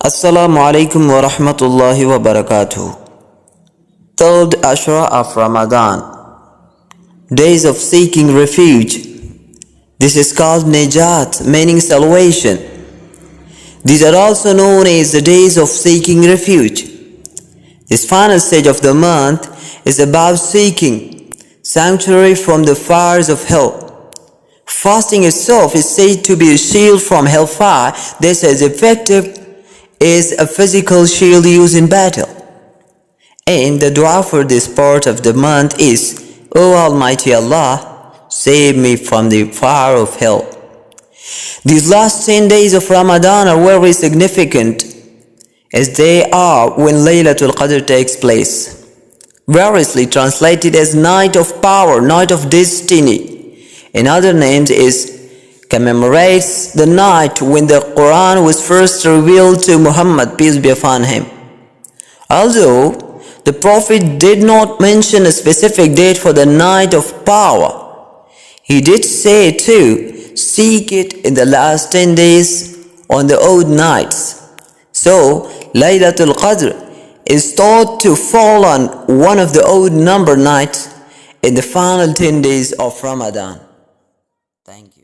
Assalamu alaikum wa rahmatullahi wa barakatuh. Third Ashra of Ramadan. Days of seeking refuge. This is called Najat, meaning salvation. These are also known as the days of seeking refuge. This final stage of the month is about seeking sanctuary from the fires of hell. Fasting itself is said to be a shield from hellfire. This is effective as a physical shield used in battle. And the dua for this part of the month is, O Almighty Allah, save me from the fire of hell. These last 10 days of Ramadan are very significant, as they are when Laylatul Qadr takes place, variously translated as night of power, night of destiny. In other names is commemorates the night when the Quran was first revealed to Muhammad, peace be upon him. Although the Prophet did not mention a specific date for the night of power, he did say to seek it in the last 10 days on the odd nights. So Laylatul Qadr is thought to fall on one of the odd number nights in the final 10 days of Ramadan. Thank you.